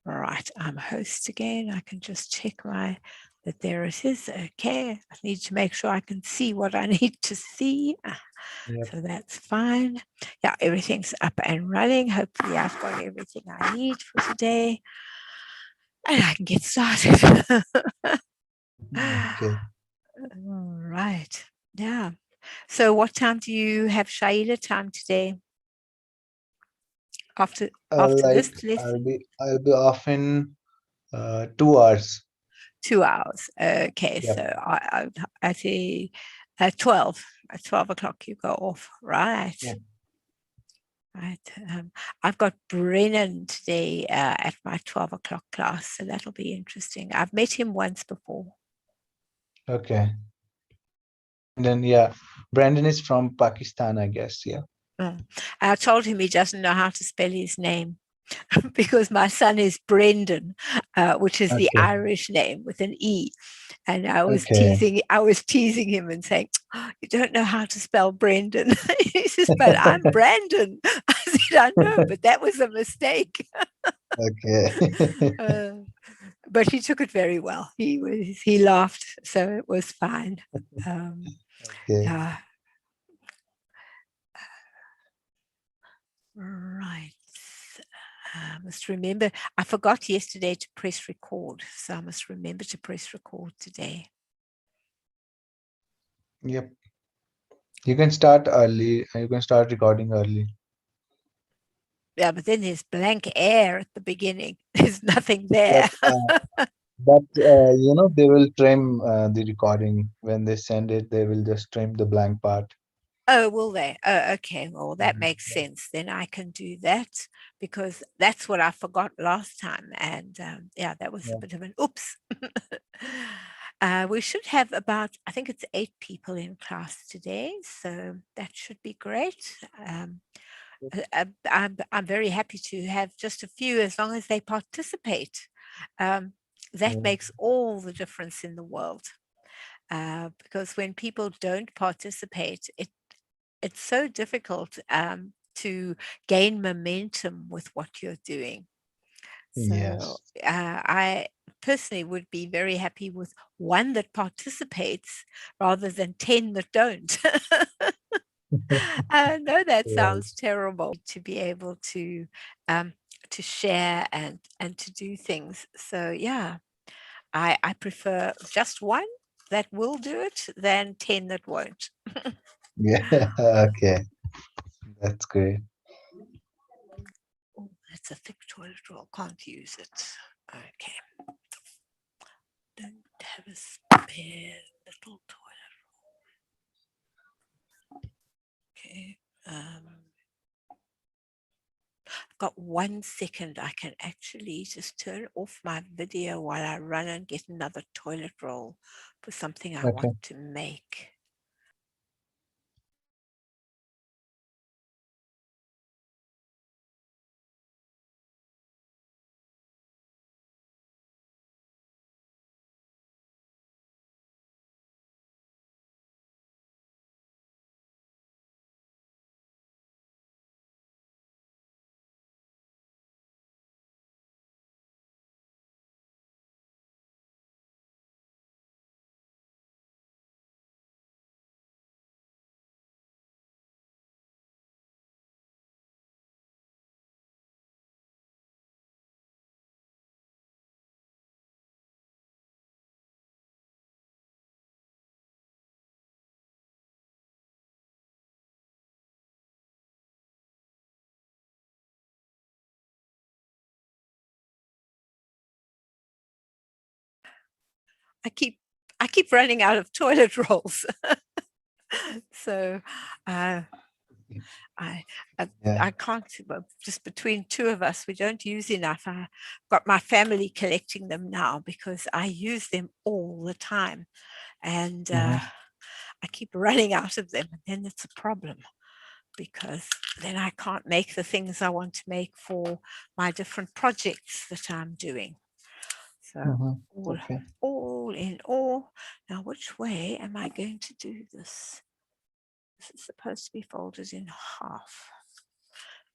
All right, I'm host again. I can just check that there it is. Okay, I need to make sure I can see what I need to see. Yep. So that's fine. Yeah, everything's up and running. Hopefully I've got everything I need for today. And I can get started. Okay. All right. Yeah. So what time do you have Shaila time today? After Like this lesson? I'll be off in 2 hours. 2 hours. Okay, so Yep. I see at 12. At 12 o'clock you go off. Right. Yep. Right. I've got Brennan today at my 12 o'clock class, so that'll be interesting. I've met him once before. Okay. And then yeah, Brandon is from Pakistan, I guess. Yeah. I told him he doesn't know how to spell his name because my son is Brendan, which is the Okay. Irish name with an E. And I was Okay. teasing him and saying, "Oh, you don't know how to spell Brendan." He says, "But I'm Brandon." I said, "I know, but that was a mistake." Okay. uh, but he took it very well. He laughed, so it was fine. Um, Okay. yeah. Right. I must remember. I forgot yesterday to press record, so I must remember to press record today. Yep. You can start early. You can start recording early. Yeah, but then there's blank air at the beginning. There's nothing Yep. there. But they will trim the recording when they send it. They will just trim the blank part. Oh, will they? Oh, okay. Well, that Mhm. makes sense. Then I can do that because that's what I forgot last time. And yeah, that was a Yeah. bit of an oops. We should have about, I think it's 8 people in class today. So that should be great. I'm very happy to have just a few as long as they participate. Um, that Yeah. makes all the difference in the world. Because when people don't participate, it's so difficult to gain momentum with what you're doing. So Yes. I personally would be very happy with one that participates rather than 10 that don't. I know that Right. sounds terrible to be able um, to share and to do things. So yeah, I prefer just one that will do it than 10 that won't. Yeah. Okay. That's great. Oh, that's a thick toilet roll. Can't use it. Okay. Don't have a spare little toilet. Okay. I've got 1 second. I can actually just turn off my video while I run and get another toilet roll for something I Okay. want to make. I keep I keep running out of toilet rolls. So uh, I, I Yeah. I can't. Just between two of us, we don't use enough. I've got my family collecting them now because I use them all the time, and Mhm. I keep running out of them, and then it's a problem because then I can't make the things I want to make for my different projects that I'm doing. So Mhm. all, Okay. all in all, now which way am I going to do this? This is supposed to be folded in half.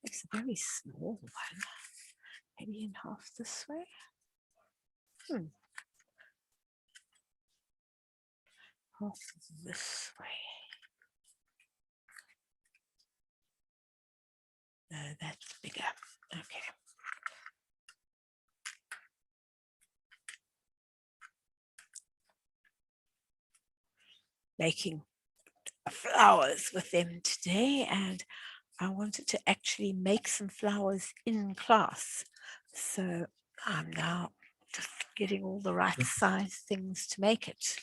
It's a very small one. maybe in half this way. Half this way. No, that's bigger. Okay. Making flowers with them today, and I wanted to actually make some flowers in class. So I'm now just getting all the right size things to make it.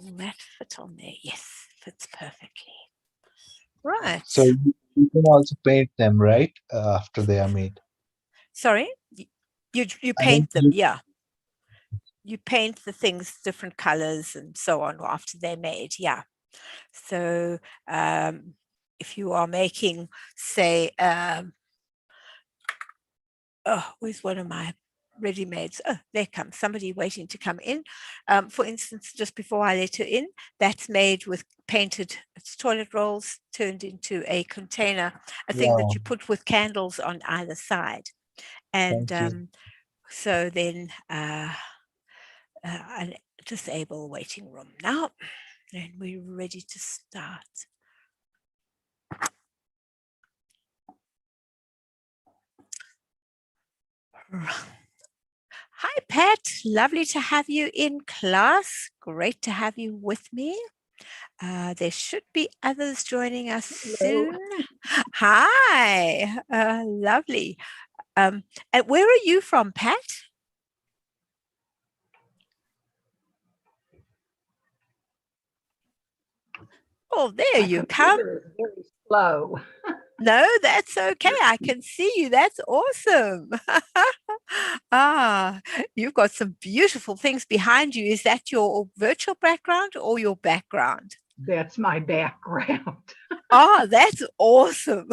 Will that fit on there? Yes, fits perfectly. Right. So you can also paint them, right? After they are made. Sorry, you I mean, paint them, yeah. You paint the things different colors and so on after they're made, yeah. So if you are making, say, oh, where's one of my ready-mades? Oh, there comes somebody waiting to come in. For instance, just before I let her in, that's made with painted, it's toilet rolls turned into a container, a thing that wow, you put with candles on either side. And thank you. so then I'll disable waiting room now, and we're ready to start. Hi, Pat. Lovely to have you in class. Great to have you with me. There should be others joining us soon. Hi, lovely. And where are you from, Pat? Oh, there My you come. computer is very slow. No, that's okay. I can see you. That's awesome. You've got some beautiful things behind you. Is that your virtual background or your background? That's my background. That's awesome.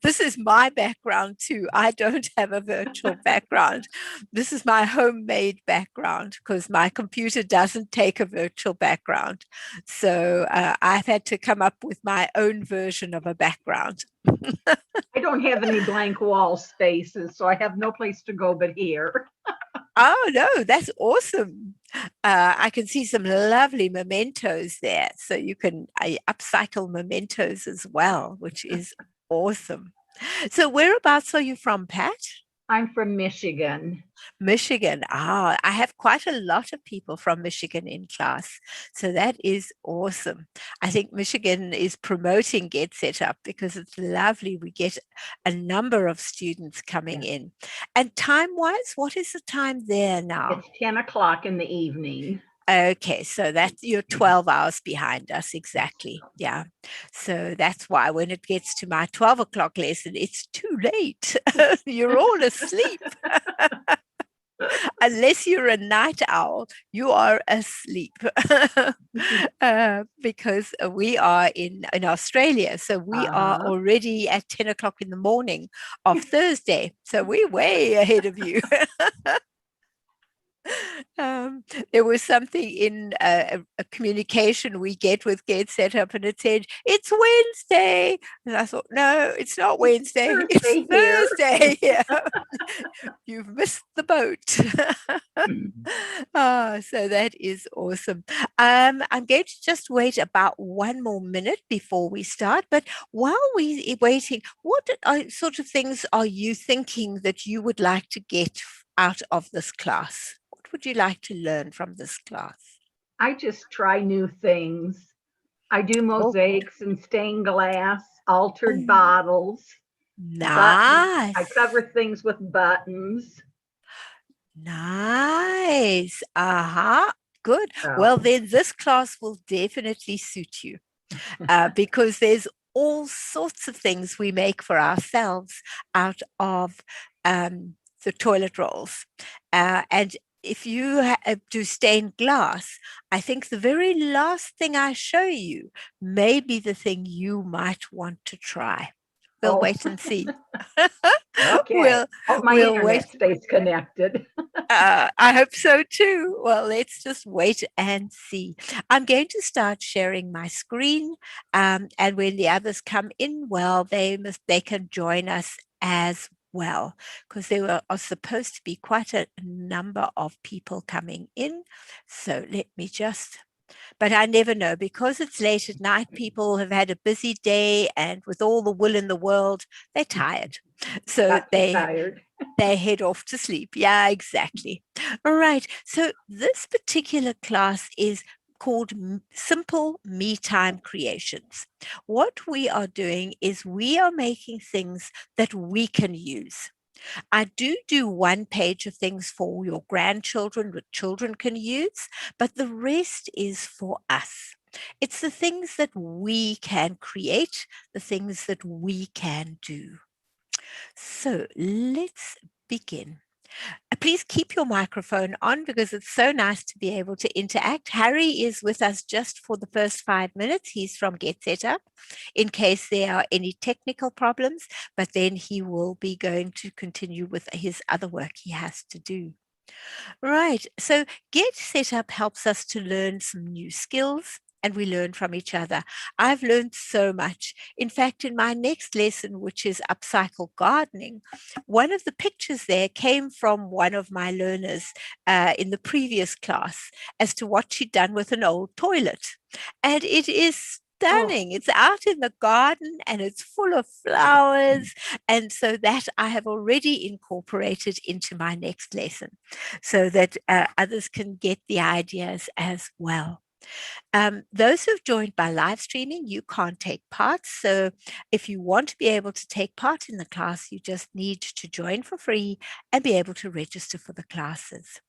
This is my background too. I don't have a virtual background. This is my homemade background because my computer doesn't take a virtual background. So I've had to come up with my own version of a background. I don't have any blank wall spaces, so I have no place to go but here. Oh, no, that's awesome. I can see some lovely mementos there. So you can upcycle mementos as well, which is awesome. So whereabouts are you from, Pat? I'm from Michigan. Michigan. I have quite a lot of people from Michigan in class. So that is awesome. I think Michigan is promoting Get Set Up because it's lovely. We get a number of students coming in. And time-wise, what is the time there now? It's 10 o'clock in the evening. Okay, so that's you're 12 hours behind us, exactly. Yeah. So that's why when it gets to my 12 o'clock lesson, it's too late. You're all asleep. Unless you're a night owl, you are asleep. Because we are in Australia. So we are already at 10 o'clock in the morning of Thursday. So we're way ahead of you. There was something in a communication we get with Get Set Up, and it said it's Wednesday, and I thought, no, it's not Wednesday, it's Thursday. Yeah. You've missed the boat. So that is awesome. I'm going to just wait about 1 more minute before we start. But while we're waiting, what sort of things are you thinking that you would like to get out of this class? What would you like to learn from this class? I just try new things. I do mosaics and stained glass, altered bottles. Nice. I cover things with buttons. Nice. Good. Well, then this class will definitely suit you because there's all sorts of things we make for ourselves out of the toilet rolls. And if you do stained glass, I think the very last thing I show you may be the thing you might want to try. We'll wait and see. Okay. Hope my internet stays connected. I hope so too. Well, let's just wait and see. I'm going to start sharing my screen, and when the others come in, well, they can join us as well, because are supposed to be quite a number of people coming in. So let me just, but I never know, because it's late at night, people have had a busy day, and with all the will in the world, they're tired. So Got too tired. they head off to sleep. Yeah, exactly. All right. So this particular class is called Simple Me Time Creations. What we are doing is we are making things that we can use. I do one page of things for your grandchildren, that children can use, but the rest is for us. It's the things that we can create, the things that we can do. So let's begin. Please keep your microphone on, because it's so nice to be able to interact. Harry is with us just for the first 5 minutes. He's from Get Set Up in case there are any technical problems, but then he will be going to continue with his other work he has to do. Right. So Get Set Up helps us to learn some new skills, and we learn from each other. I've learned so much. In fact, in my next lesson, which is upcycle gardening, one of the pictures there came from one of my learners in the previous class as to what she'd done with an old toilet. And it is stunning. It's out in the garden and it's full of flowers. And so that I have already incorporated into my next lesson, so that others can get the ideas as well. Those who've joined by live streaming, you can't take part. So if you want to be able to take part in the class, you just need to join for free and be able to register for the classes.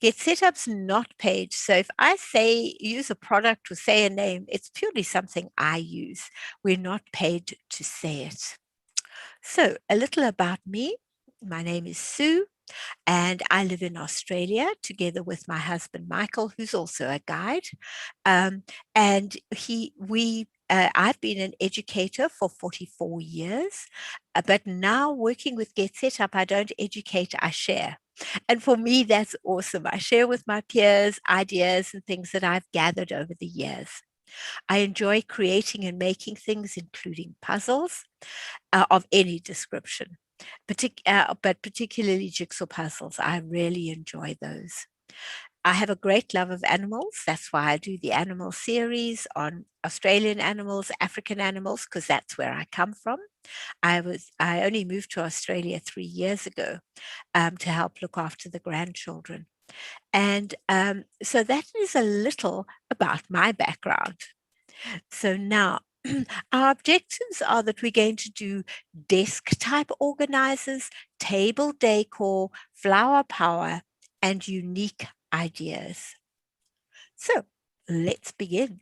Get Set Up's not paid. So if I say use a product or say a name, it's purely something I use. We're not paid to say it. So a little about me. My name is Sue, and I live in Australia together with my husband, Michael, who's also a guide. And I've been an educator for 44 years, but now working with Get Set Up, I don't educate, I share. And for me, that's awesome. I share with my peers ideas and things that I've gathered over the years. I enjoy creating and making things, including puzzles of any description, but particularly jigsaw puzzles. I really enjoy those. I have a great love of animals. That's why I do the animal series on Australian animals, African animals, because that's where I come from. I only moved to Australia 3 years ago to help look after the grandchildren. And so that is a little about my background. So now our objectives are that we're going to do desk type organizers, table decor, flower power, and unique ideas. So let's begin.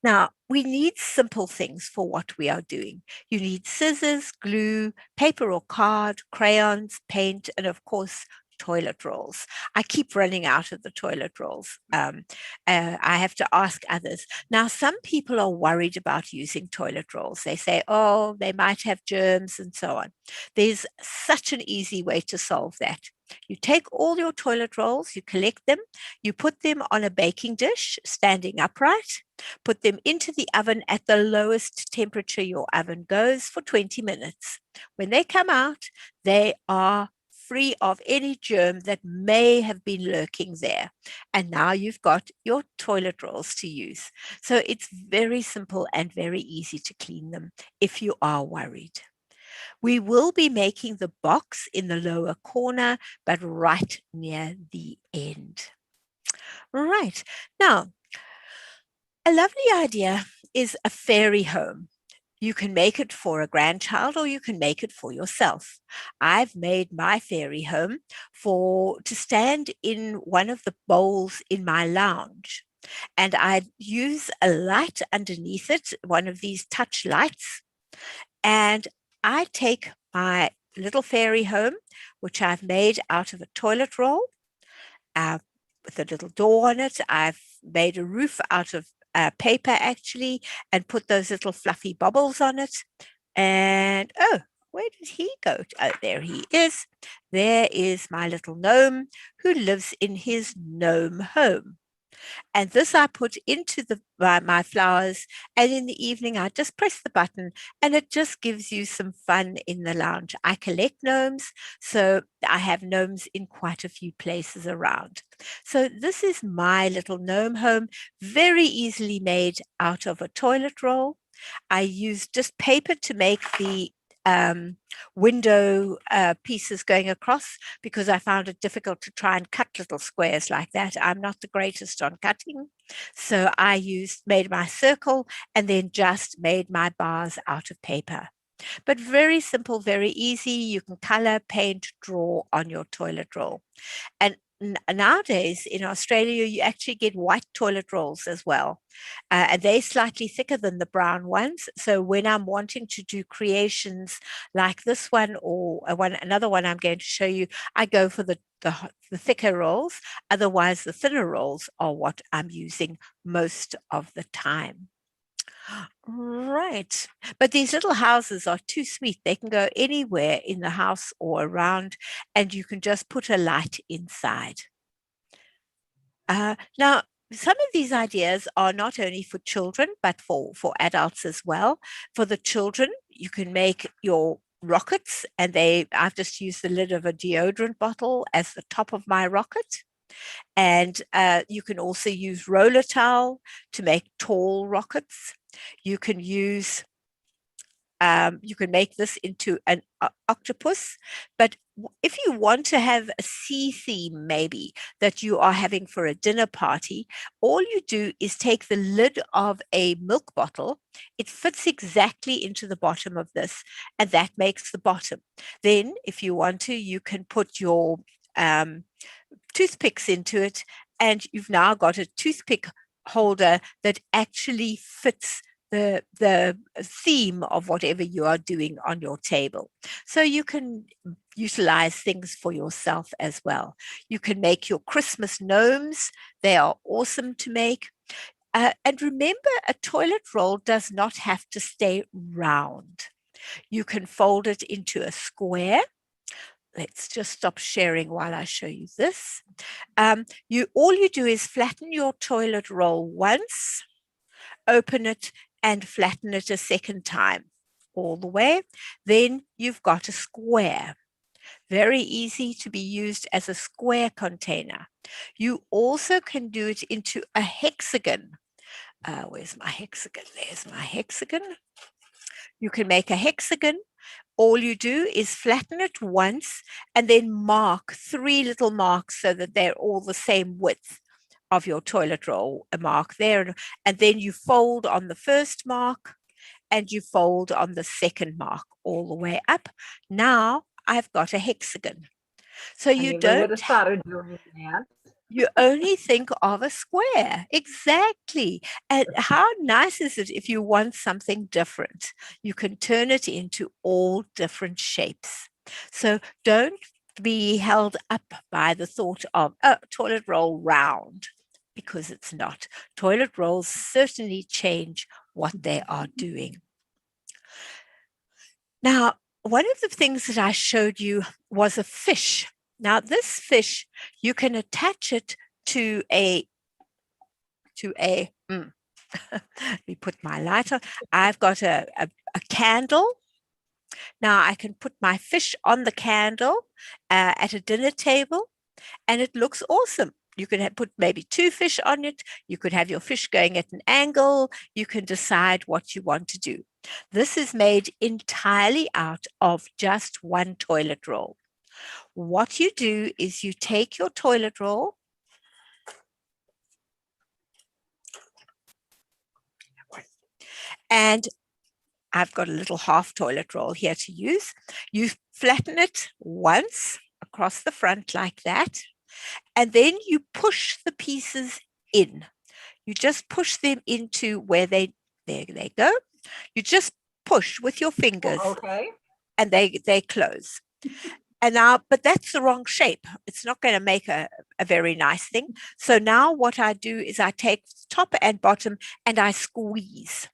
Now, we need simple things for what we are doing. You need scissors, glue, paper or card, crayons, paint, and of course, toilet rolls. I keep running out of the toilet rolls. I have to ask others. Now, some people are worried about using toilet rolls. They say, oh, they might have germs and so on. There's such an easy way to solve that. You take all your toilet rolls, you collect them, you put them on a baking dish, standing upright, put them into the oven at the lowest temperature your oven goes for 20 minutes. When they come out, they are free of any germ that may have been lurking there. And now you've got your toilet rolls to use. So it's very simple and very easy to clean them if you are worried. We will be making the box in the lower corner, but right near the end. Right. Now, a lovely idea is a fairy home. You can make it for a grandchild or you can make it for yourself. I've made my fairy home to stand in one of the bowls in my lounge. And I use a light underneath it, one of these touch lights. And I take my little fairy home, which I've made out of a toilet roll with a little door on it. I've made a roof out of paper actually, and put those little fluffy bubbles on it. And oh, where did he go? Oh, there he is. There is my little gnome who lives in his gnome home. And this I put into my flowers, and in the evening I just press the button and it just gives you some fun in the lounge. I collect gnomes, so I have gnomes in quite a few places around. So this is my little gnome home, very easily made out of a toilet roll. I used just paper to make the window pieces going across, because I found it difficult to try and cut little squares like that. I'm not the greatest on cutting. So I made my circle and then just made my bars out of paper. But very simple, very easy. You can color, paint, draw on your toilet roll. And nowadays in Australia, you actually get white toilet rolls as well. And they're slightly thicker than the brown ones. So when I'm wanting to do creations like this one or another one I'm going to show you, I go for the thicker rolls. Otherwise, the thinner rolls are what I'm using most of the time. Right. But these little houses are too sweet. They can go anywhere in the house or around, and you can just put a light inside. Now, some of these ideas are not only for children, but for adults as well. For the children, you can make your rockets, and I've just used the lid of a deodorant bottle as the top of my rocket. And you can also use roller towel to make tall rockets. You can make this into an octopus, but if you want to have a sea theme maybe that you are having for a dinner party, all you do is take the lid of a milk bottle. It fits exactly into the bottom of this, and that makes the bottom. Then if you want to, you can put your toothpicks into it, and you've now got a toothpick holder that actually fits the theme of whatever you are doing on your table. So you can utilize things for yourself as well. You can make your Christmas gnomes. They are awesome to make. And remember, a toilet roll does not have to stay round. You can fold it into a square. Let's just stop sharing while I show you this. All you do is flatten your toilet roll once, open it, and flatten it a second time all the way. Then you've got a square. Very easy to be used as a square container. You also can do it into a hexagon. Where's my hexagon? There's my hexagon. You can make a hexagon. All you do is flatten it once and then mark 3 little marks so that they're all the same width of your toilet roll, a mark there. And then you fold on the first mark and you fold on the second mark all the way up. Now I've got a hexagon. So you never don't would have thought of doing that. You only think of a square. Exactly. And how nice is it if you want something different? You can turn it into all different shapes. So don't be held up by the thought of a toilet roll round, because it's not. Toilet rolls certainly change what they are doing. Now, one of the things that I showed you was a fish. Now, this fish, you can attach it to let me put my light on. I've got a candle. Now I can put my fish on the candle at a dinner table, and it looks awesome. You can put maybe 2 fish on it. You could have your fish going at an angle. You can decide what you want to do. This is made entirely out of just one toilet roll. What you do is you take your toilet roll, and I've got a little half toilet roll here to use. You flatten it once across the front like that, and then you push the pieces in. You just push them into where there they go. You just push with your fingers. Okay. And they close. And now, but that's the wrong shape. It's not going to make a very nice thing. So now what I do is I take top and bottom and I squeeze.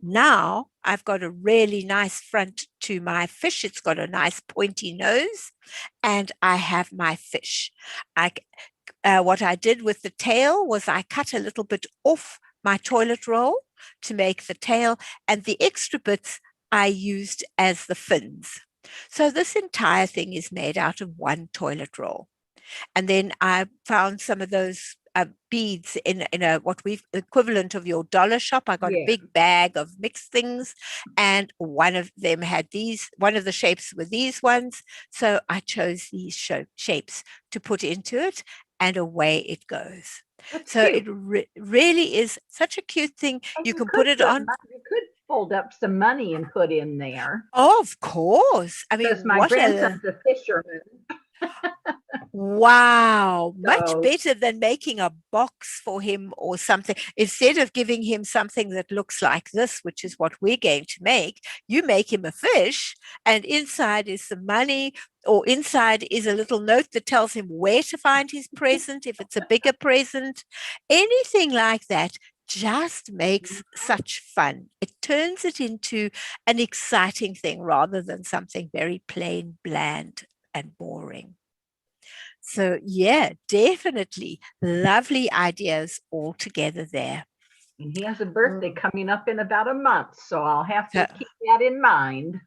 Now I've got a really nice front to my fish. It's got a nice pointy nose, and I have my fish. what I did with the tail was I cut a little bit off my toilet roll to make the tail, and the extra bits I used as the fins. So this entire thing is made out of one toilet roll. And then I found some of those beads in a what we've equivalent of your dollar shop. I got a Yeah. big bag of mixed things, and one of them had these. One of the shapes were these ones, so I chose these shapes to put into it, and away it goes. That's So cute. it really is such a cute thing. And You can put it on. You could fold up some money and put in there. Oh, of course. I mean, Because my what a grandson's a fisherman. wow, much So better than making a box for him or something. Instead of giving him something that looks like this, which is what we're going to make, you make him a fish, and inside is some money, or inside is a little note that tells him where to find his present, if it's a bigger present. Anything like that just makes such fun. It turns it into an exciting thing rather than something very plain, bland, and boring. So, yeah, definitely lovely ideas all together there. and he has a birthday coming up in about a month, so I'll have to So, keep that in mind.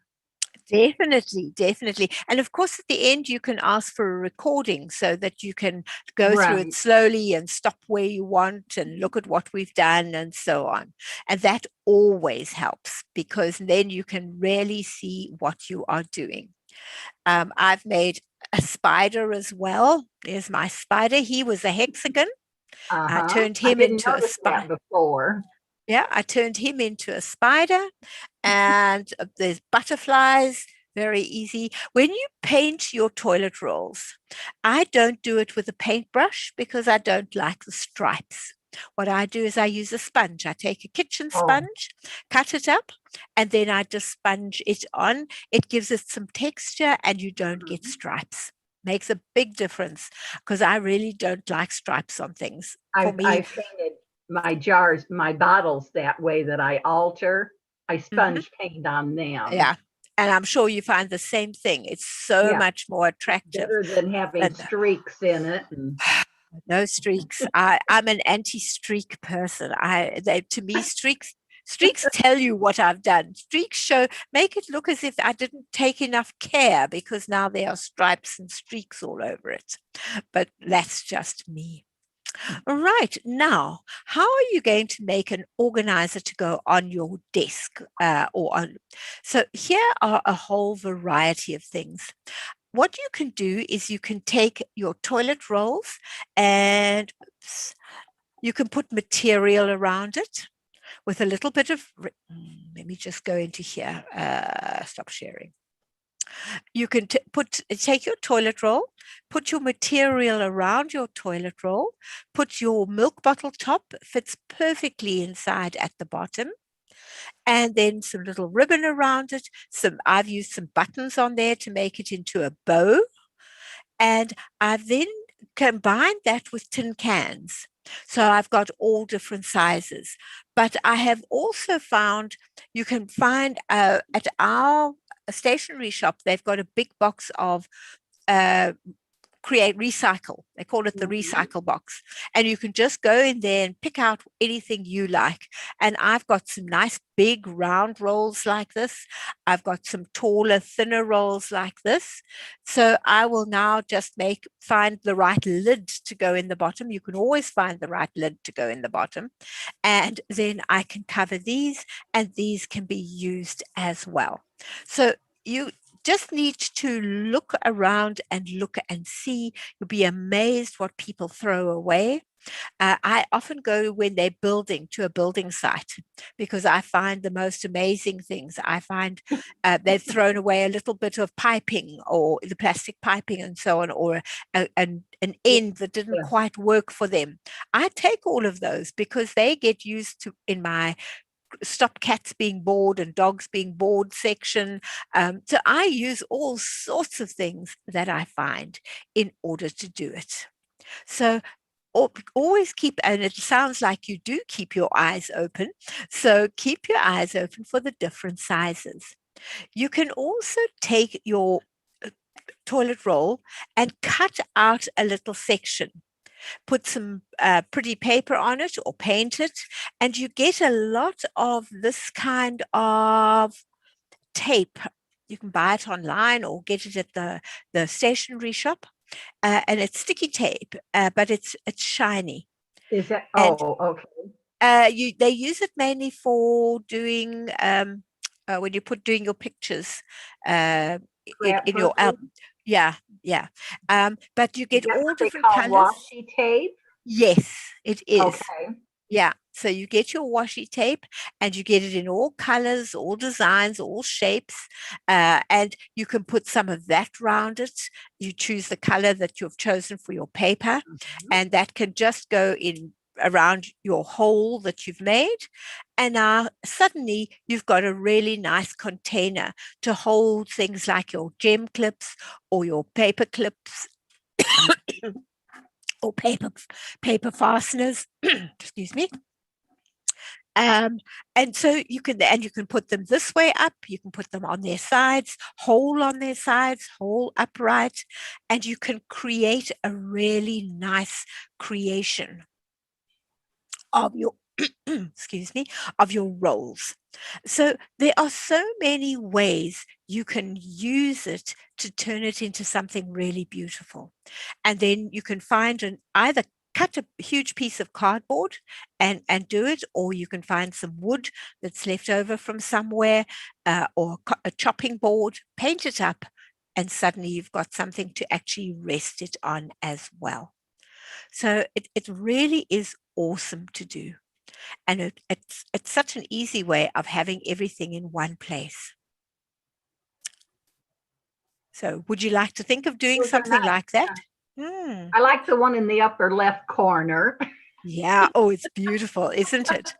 definitely, definitely. And of course, at the end, you can ask for a recording so that you can go through it Right. slowly and stop where you want and look at what we've done and so on. And that always helps because then you can really see what you are doing. I've made a spider as well. There's my spider. He was a hexagon. I Uh-huh. turned I him didn't into a notice that spider. before. Yeah, I turned him into a spider, and there's butterflies. Very easy. When you paint your toilet rolls, I don't do it with a paintbrush because I don't like the stripes. What I do is I use a sponge. I take a kitchen Oh, sponge, cut it up, and then I just sponge it on. It gives it some texture and you don't get stripes. Makes a big difference because I really don't like stripes on things. For me, I've painted my jars, my bottles that way that I alter. I sponge paint on them. yeah. And I'm sure you find the same thing. It's so Yeah, much more attractive better than having than streaks in it. And no streaks. I'm an anti-streak person. To me, streaks tell you what I've done. Streaks make it look as if I didn't take enough care because now there are stripes and streaks all over it. But that's just me. All right. Now, how are you going to make an organizer to go on your desk or on? So here are a whole variety of things. What you can do is you can take your toilet rolls and you can put material around it with a little bit of, let me just go into here, stop sharing. You can take your toilet roll, put your material around your toilet roll, put your milk bottle top, fits perfectly inside at the bottom, and then some little ribbon around it. I've used some buttons on there to make it into a bow, and I've then combined that with tin cans. So I've got all different sizes. But I have also found you can find at our stationery shop, they've got a big box of uh, create recycle. They call it the recycle box. And you can just go in there and pick out anything you like. And I've got some nice big round rolls like this. I've got some taller, thinner rolls like this. So I will now just find the right lid to go in the bottom. You can always find the right lid to go in the bottom. And then I can cover these, and these can be used as well. So you just need to look around and look and see. You'll be amazed what people throw away. I often go when they're building to a building site because I find the most amazing things. I find they've thrown away a little bit of piping or the plastic piping and so on, or an end that didn't quite work for them. I take all of those because they get used to in my stop cats being bored and dogs being bored section. So I use all sorts of things that I find in order to do it. So always keep, and it sounds like you do keep your eyes open. So keep your eyes open for the different sizes. You can also take your toilet roll and cut out a little section. put some pretty paper on it or paint it, and you get a lot of this kind of tape. You can buy it online or get it at the stationery shop, and it's sticky tape, but it's shiny. Is that, And okay. they use it mainly for doing when you doing your pictures in your Scrapbooking? album. Yeah, yeah. But you Is get that all what they different call colors. washi tape? Yes, it is. Okay. Yeah. So you get your washi tape and you get it in all colors, all designs, all shapes. And you can put some of that round it. You choose the color that you've chosen for your paper, Mhm. and that can just go in around your hole that you've made. And now suddenly you've got a really nice container to hold things like your gem clips or your paper clips or paper fasteners. Excuse me. And so you can put them this way up, you can put them on their sides, whole on their sides, whole upright, and you can create a really nice creation of your excuse me, of your rolls. So there are so many ways you can use it to turn it into something really beautiful. And then you can find either cut a huge piece of cardboard and do it, or you can find some wood that's left over from somewhere, or a chopping board, paint it up, and suddenly you've got something to actually rest it on as well. So it really is awesome to do. And it's such an easy way of having everything in one place. So would you like to think of doing Those are something nice. like that? I like the one in the upper left corner. Yeah. Oh, it's beautiful, isn't it?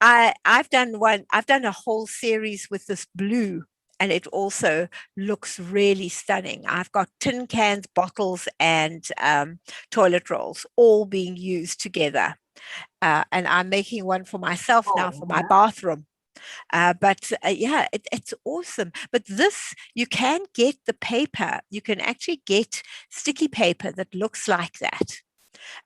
I've done a whole series with this blue, and it also looks really stunning. I've got tin cans, bottles, and toilet rolls all being used together. And I'm making one for myself now for my Yeah. bathroom. But yeah, it's awesome. But this, you can get the paper. You can actually get sticky paper that looks like that.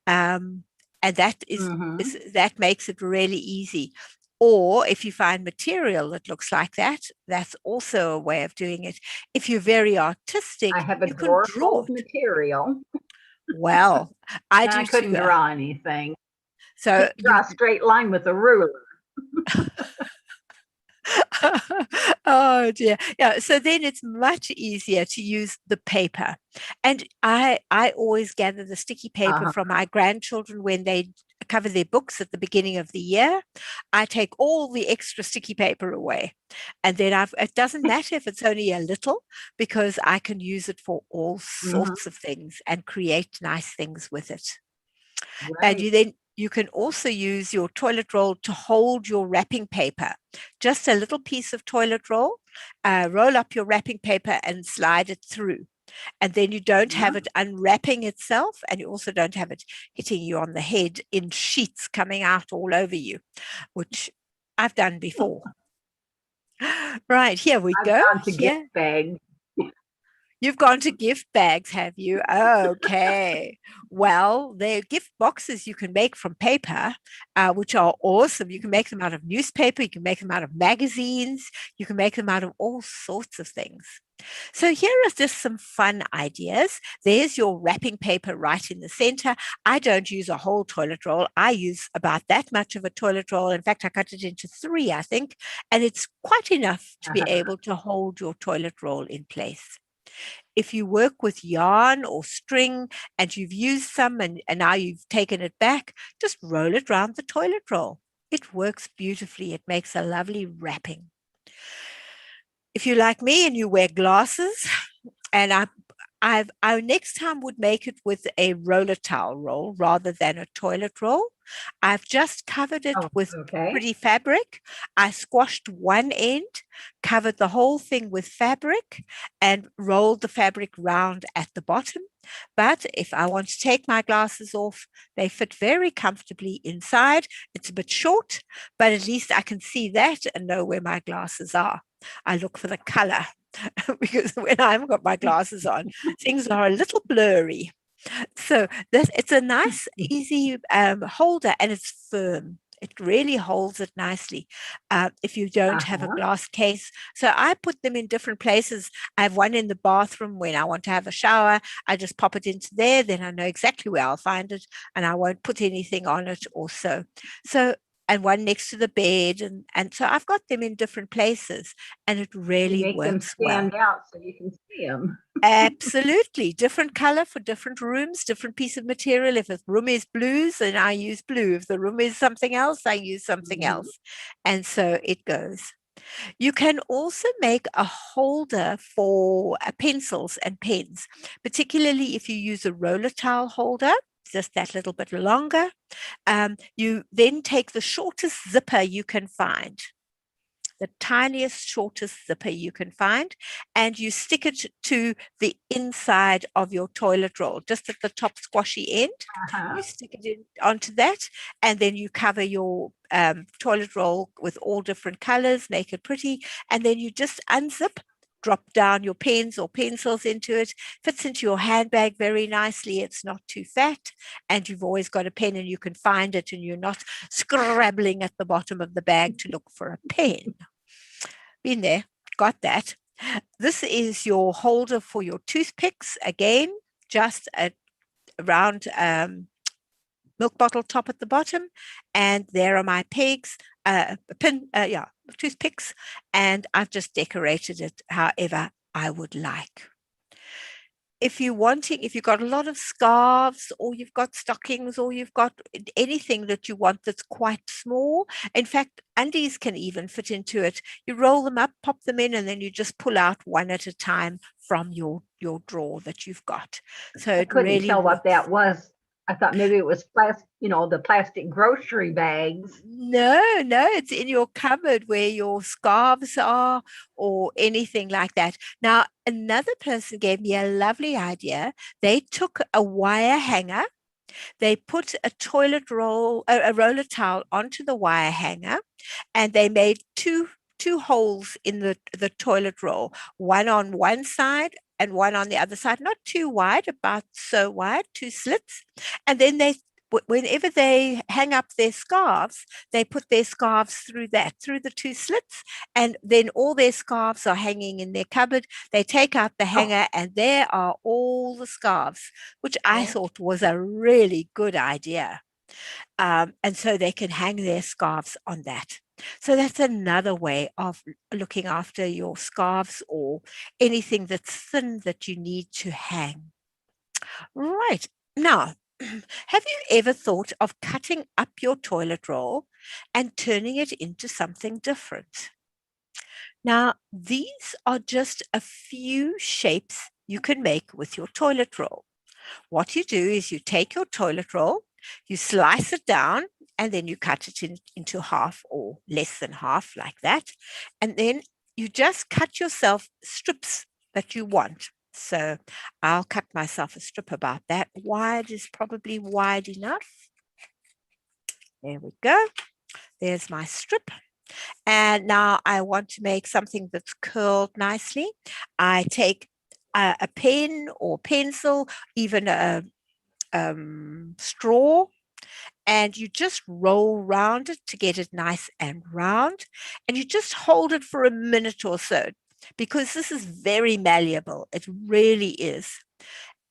And that makes it really easy. Or if you find material that looks like that, that's also a way of doing it. If you're very artistic, I have a you can drawer full draw of it. material. Well, I And I do couldn't too. draw anything. So Can't draw a straight line with a ruler. oh dear. Yeah. So then it's much easier to use the paper. And I always gather the sticky paper Uh-huh. from my grandchildren when they cover their books at the beginning of the year. I take all the extra sticky paper away. And then it doesn't matter if it's only a little, because I can use it for all Mhm. sorts of things and create nice things with it. And Right. you can also use your toilet roll to hold your wrapping paper. Just a little piece of toilet roll, roll up your wrapping paper and slide it through. And then you don't have Yeah. it unwrapping itself, and you also don't have it hitting you on the head in sheets coming out all over you, which I've done before. Right, here we I've go. gone to Here. gift bags. You've gone to gift bags, have you? Okay. Well, they're gift boxes you can make from paper, which are awesome. You can make them out of newspaper, you can make them out of magazines, you can make them out of all sorts of things. So here are just some fun ideas. There's your wrapping paper right in the center. I don't use a whole toilet roll. I use about that much of a toilet roll. In fact, I cut it into 3, I think, and it's quite enough to be able to hold your toilet roll in place. If you work with yarn or string and you've used some and now you've taken it back, just roll it around the toilet roll. It works beautifully. It makes a lovely wrapping. If you're like me and you wear glasses, and I next time would make it with a roller towel roll rather than a toilet roll. I've just covered it Oh, with okay. pretty fabric. I squashed one end, covered the whole thing with fabric, and rolled the fabric round at the bottom. But if I want to take my glasses off, they fit very comfortably inside. It's a bit short, but at least I can see that and know where my glasses are. I look for the color because when I haven't got my glasses on, things are a little blurry. So it's a nice, easy holder, and it's firm. It really holds it nicely if you don't have a Uh-huh. glass case. So I put them in different places. I have one in the bathroom when I want to have a shower. I just pop it into there. Then I know exactly where I'll find it, and I won't put anything on it or so. So, and one next to the bed. And so I've got them in different places, and it You really make them works well. stand out so you can see them. Absolutely. Different color for different rooms, different piece of material. If the room is blues, then I use blue. If the room is something else, I use something Mhm. else. And so it goes. You can also make a holder for pencils and pens, particularly if you use a roller towel holder, just that little bit longer. You then take the shortest zipper you can find, the tiniest, shortest zipper you can find, and you stick it to the inside of your toilet roll, just at the top squashy end. Uh-huh. You stick it in onto that, and then you cover your toilet roll with all different colors, make it pretty, and then you just unzip, drop down your pens or pencils into it, fits into your handbag very nicely. It's not too fat, and you've always got a pen and you can find it, and you're not scrabbling at the bottom of the bag to look for a pen. Been there, got that. This is your holder for your toothpicks. Again, just a round milk bottle top at the bottom, and there are my pegs, toothpicks, and I've just decorated it however I would like. If you've got a lot of scarves, or you've got stockings, or you've got anything that you want that's quite small, in fact, undies can even fit into it. You roll them up, pop them in, and then you just pull out one at a time from your drawer that you've got. So I it couldn't really tell what works. that was. I thought maybe it was the plastic grocery bags. No, no, it's in your cupboard where your scarves are or anything like that. Now, another person gave me a lovely idea. They took a wire hanger, they put a toilet roll, a roller towel onto the wire hanger, and they made two holes in the toilet roll, one on one side and one on the other side, not too wide, about so wide, two slits. And then whenever they hang up their scarves, they put their scarves through the two slits, and then all their scarves are hanging in their cupboard. They take out the Oh, hanger, and there are all the scarves, which I oh, thought was a really good idea. And so they can hang their scarves on that. So that's another way of looking after your scarves or anything that's thin that you need to hang. Right. Now, have you ever thought of cutting up your toilet roll and turning it into something different? Now, these are just a few shapes you can make with your toilet roll. What you do is you take your toilet roll, you slice it down, and then you cut it into half or less than half, like that. And then you just cut yourself strips that you want. So I'll cut myself a strip about that wide, is probably wide enough. There we go. There's my strip. And now I want to make something that's curled nicely. I take a pen or pencil, even a straw, and you just roll round it to get it nice and round. And you just hold it for a minute or so, because this is very malleable. It really is.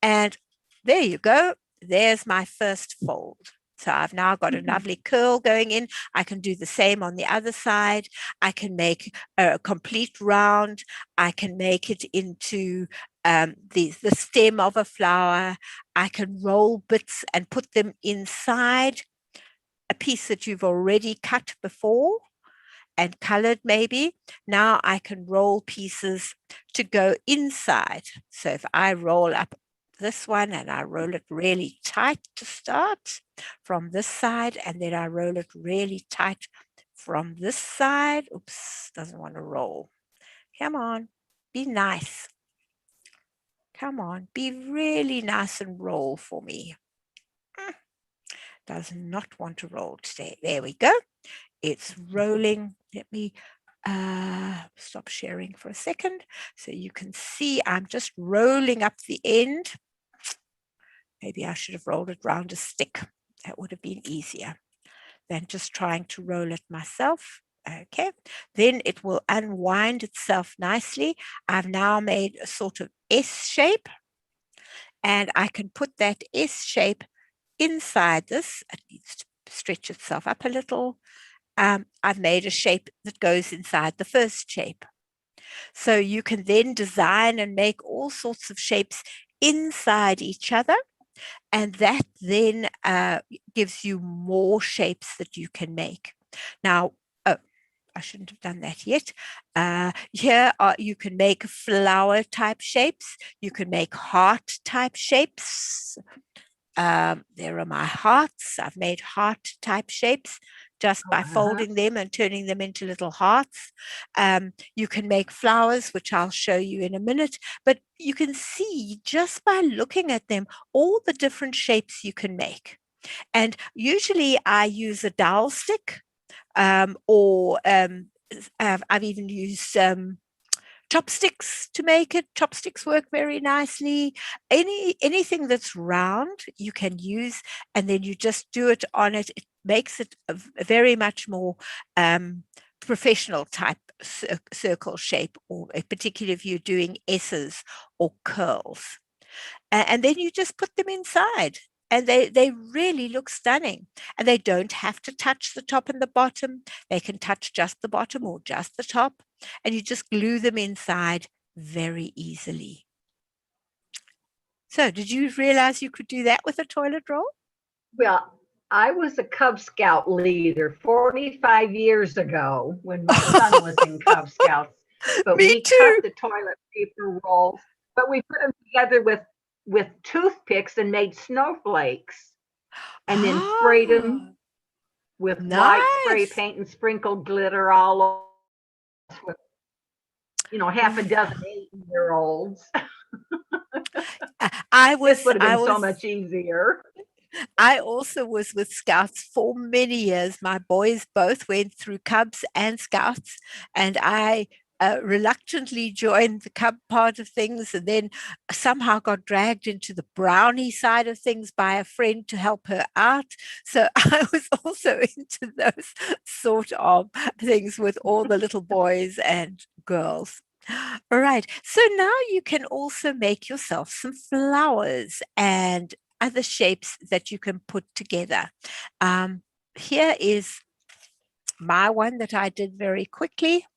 And there you go. There's my first fold. So I've now got a lovely curl going in. I can do the same on the other side. I can make a complete round. I can make it into the stem of a flower. I can roll bits and put them inside a piece that you've already cut before and colored maybe. Now I can roll pieces to go inside. So if I roll up this one and I roll it really tight to start from this side, and then I roll it really tight from this side. Oops, doesn't want to roll. Come on, be nice. Come on, be really nice and roll for me. Does not want to roll today. There we go. It's rolling. Let me stop sharing for a second so you can see I'm just rolling up the end. maybe I should have rolled it round a stick. That would have been easier than just trying to roll it myself. Okay, then it will unwind itself nicely. I've now made a sort of S shape, and I can put that S shape inside this. It needs to stretch itself up a little. I've made a shape that goes inside the first shape. So you can then design and make all sorts of shapes inside each other. And that then gives you more shapes that you can make. Now, oh, I shouldn't have done that yet. Here you can make flower type shapes. You can make heart type shapes. There are my hearts. I've made heart type shapes just by folding them and turning them into little hearts. You can make flowers, which I'll show you in a minute, but you can see just by looking at them all the different shapes you can make. And usually I use a dowel stick, or I've even used chopsticks to make it. Chopsticks work very nicely. Anything that's round you can use, and then you just do it on it. It makes it a very much more professional type circle shape, or particularly if you're doing S's or curls. And then you just put them inside, and they really look stunning. And they don't have to touch the top and the bottom. They can touch just the bottom or just the top, and you just glue them inside very easily. So did you realize you could do that with a toilet roll? Well, I was a Cub Scout leader 45 years ago when my son was in Cub Scouts. But Me we too. cut the toilet paper rolls, but we put them together with toothpicks and made snowflakes, and then sprayed them with white spray Nice. paint and sprinkled glitter all over, with, half a dozen 8-year-olds. This would have been so much easier. I also was with Scouts for many years. My boys both went through Cubs and Scouts, and I reluctantly joined the Cub part of things, and then somehow got dragged into the brownie side of things by a friend to help her out. So I was also into those sort of things with all the little boys and girls. All right. So now you can also make yourself some flowers and other shapes that you can put together. Here is my one that I did very quickly,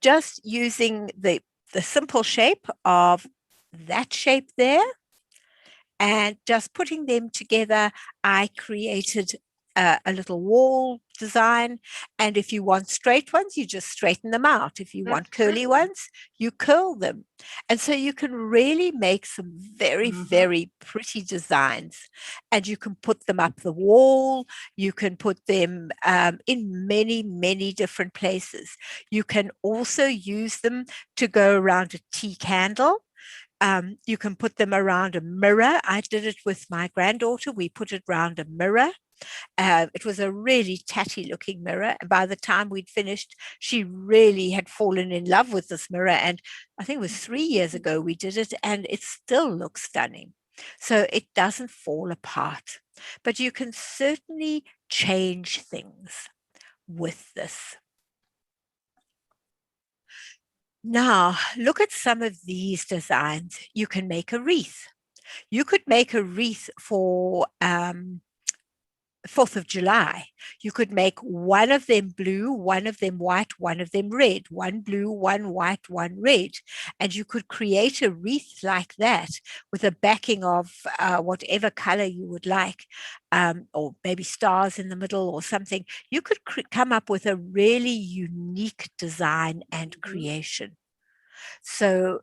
just using the simple shape of that shape there, and just putting them together. I created a little wall design, and if you want straight ones, you just straighten them out. If you want curly ones, you curl them. And so you can really make some very, very pretty designs, and you can put them up the wall. You can put them in many, many different places. You can also use them to go around a tea candle. You can put them around a mirror. I did it with my granddaughter. We put it around a mirror. It was a really tatty looking mirror. And by the time we'd finished, she really had fallen in love with this mirror. And I think it was 3 years ago we did it, and it still looks stunning. So it doesn't fall apart. But you can certainly change things with this. Now, look at some of these designs. You can make a wreath. You could make a wreath for 4th of July. You could make one of them blue, one of them white, one of them red, one blue, one white, one red. And you could create a wreath like that with a backing of whatever color you would like, or maybe stars in the middle or something. You could come up with a really unique design and creation. So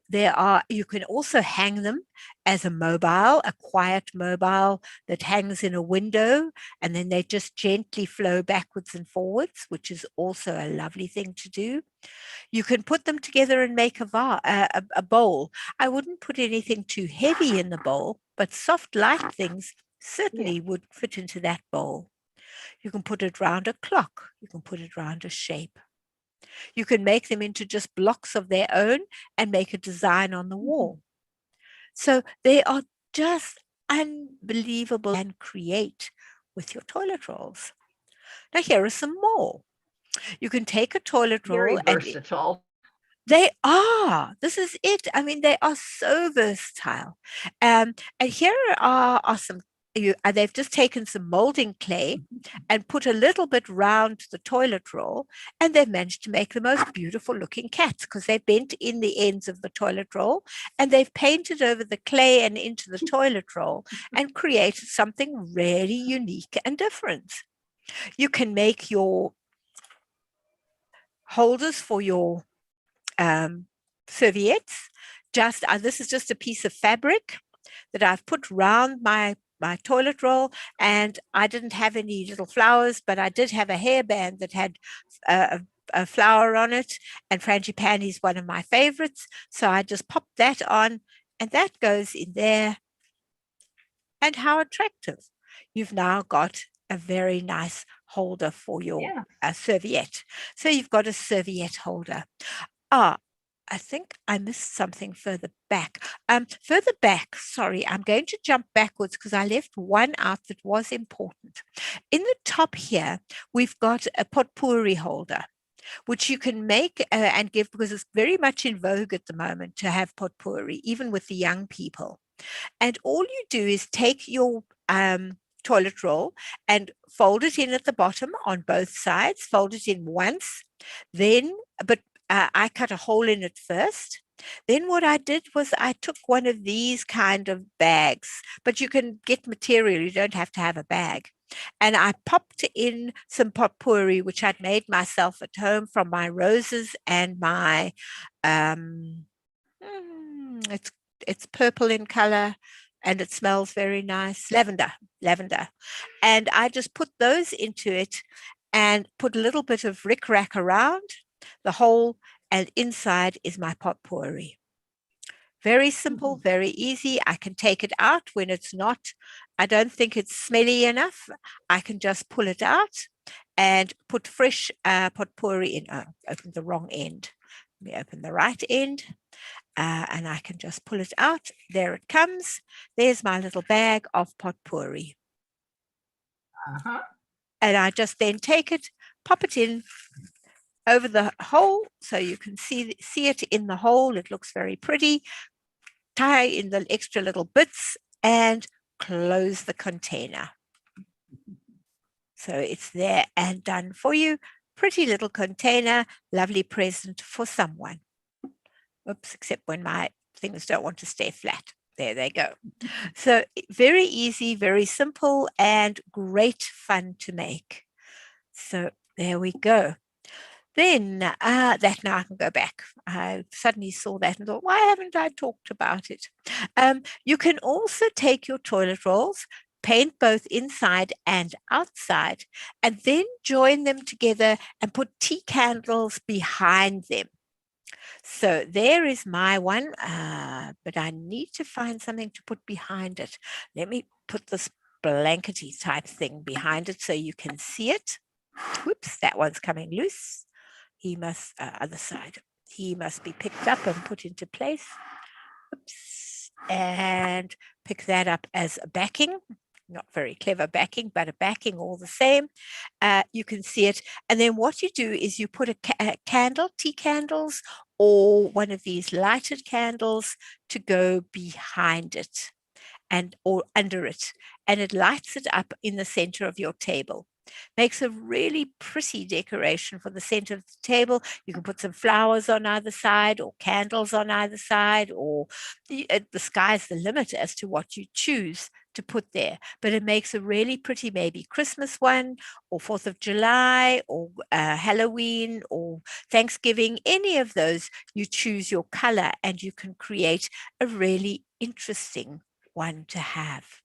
you can also hang them as a mobile, a quiet mobile that hangs in a window, and then they just gently flow backwards and forwards, which is also a lovely thing to do. You can put them together and make a bowl. I wouldn't put anything too heavy in the bowl, but soft, light things certainly would fit into that bowl. You can put it round a clock. You can put it round a shape. You can make them into just blocks of their own and make a design on the wall. So there are just unbelievable and create with your toilet rolls. Now here are some more. You can take a toilet Very roll and versatile. they are. This is it. I mean, they are so versatile. And here are some. They've just taken some molding clay and put a little bit round the toilet roll, and they've managed to make the most beautiful looking cats because they bent in the ends of the toilet roll and they've painted over the clay and into the toilet roll and created something really unique and different. You can make your holders for your serviettes. This is just a piece of fabric that I've put round my toilet roll, and I didn't have any little flowers, but I did have a hairband that had a flower on it, and frangipani is one of my favorites, so I just popped that on, and that goes in there. And how attractive. You've now got a very nice holder for your serviette. So you've got a serviette holder. I think I missed something further back. Sorry, I'm going to jump backwards because I left one out that was important. In the top here, we've got a potpourri holder, which you can make and give because it's very much in vogue at the moment to have potpourri, even with the young people. And all you do is take your toilet roll and fold it in at the bottom on both sides, fold it in once, but I cut a hole in it first. Then what I did was I took one of these kind of bags, but you can get material, you don't have to have a bag. And I popped in some potpourri, which I'd made myself at home from my roses and my, it's purple in color and it smells very nice, lavender. And I just put those into it and put a little bit of rickrack around the hole, and inside is my potpourri. Very simple, very easy. I can take it out when it's not, I don't think it's smelly enough. I can just pull it out and put fresh potpourri in. Oh, opened the wrong end. Let me open the right end. And I can just pull it out. There it comes. There's my little bag of potpourri. And I just then take it, pop it in over the hole so you can see it in the hole. It looks very pretty. Tie in the extra little bits and close the container. So it's there and done for you. Pretty little container, lovely present for someone. Oops, except when my things don't want to stay flat. There they go. So very easy, very simple, and great fun to make. So there we go. Then now I can go back. I suddenly saw that and thought, why haven't I talked about it? You can also take your toilet rolls, paint both inside and outside, and then join them together and put tea candles behind them. So there is my one, but I need to find something to put behind it. Let me put this blankety type thing behind it so you can see it. Whoops, that one's coming loose. He must, other side, he must be picked up and put into place. Oops, and pick that up as a backing. Not very clever backing, but a backing all the same. You can see it. And then what you do is you put a candle, tea candles, or one of these lighted candles to go behind it or under it. And it lights it up in the center of your table. Makes a really pretty decoration for the center of the table. You can put some flowers on either side or candles on either side, or the sky's the limit as to what you choose to put there. But it makes a really pretty, maybe Christmas one, or 4th of July, or Halloween, or Thanksgiving, any of those. You choose your color and you can create a really interesting one to have.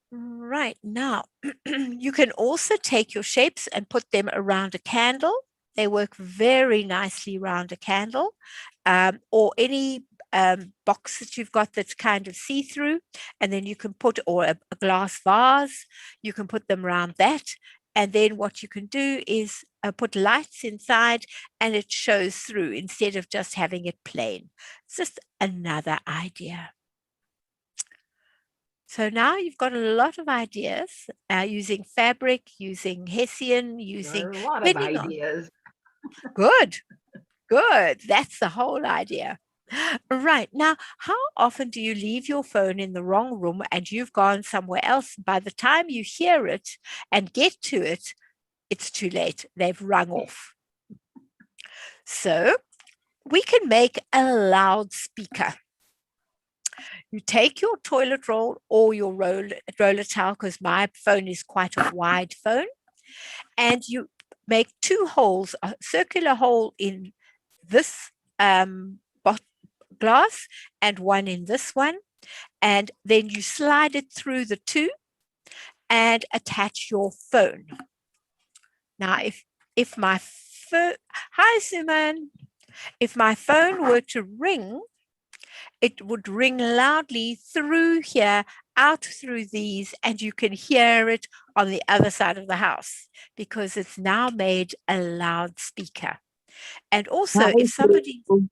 Right, now you can also take your shapes and put them around a candle. They work very nicely around a candle, or any box that you've got that's kind of see-through, and then you can put, or a glass vase, you can put them around that. And then what you can do is put lights inside and it shows through instead of just having it plain. It's just another idea. So now you've got a lot of ideas using fabric, using Hessian, There using, are a lot of depending on, ideas. good, good. That's the whole idea. Right. Now, how often do you leave your phone in the wrong room and you've gone somewhere else? By the time you hear it and get to it, it's too late. They've rung off. So we can make a loudspeaker. You take your toilet roll or your roller towel, because my phone is quite a wide phone, and you make two holes, a circular hole in this glass and one in this one, and then you slide it through the two and attach your phone. Now, if my phone, hi Suman, if my phone were to ring, it would ring loudly through here, out through these, and you can hear it on the other side of the house because it's now made a loudspeaker. And also, Hi, if somebody, Sue.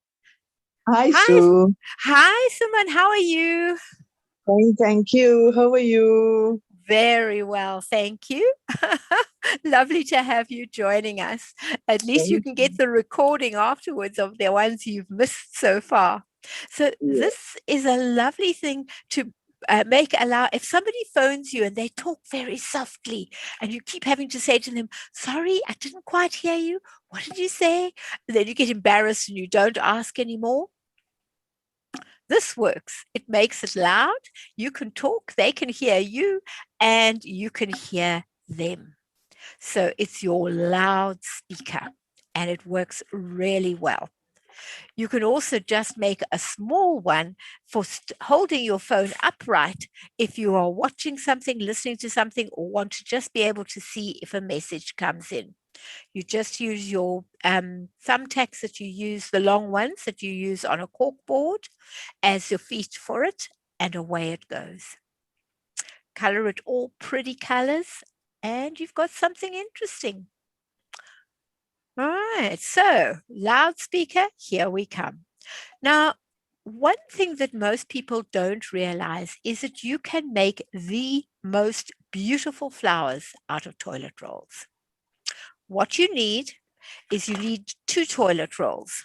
Hi, hi, Sue. hi, Suman, how are you? Fine, thank you. How are you? Very well, thank you. Lovely to have you joining us. At least you Thank can get the recording afterwards of the ones you've missed so far. So you. this is a lovely thing to allow. If somebody phones you and they talk very softly and you keep having to say to them, sorry, I didn't quite hear you. What did you say? And then you get embarrassed and you don't ask anymore. This works. It makes it loud. You can talk, they can hear you, and you can hear them. So it's your loudspeaker, and it works really well. You can also just make a small one for holding your phone upright if you are watching something, listening to something, or want to just be able to see if a message comes in. You just use your thumbtacks that you use, the long ones that you use on a cork board, as your feet for it, and away it goes. Color it all pretty colors, and you've got something interesting. All right, so loudspeaker, here we come. Now, one thing that most people don't realize is that you can make the most beautiful flowers out of toilet rolls. What you need is you need 2 toilet rolls.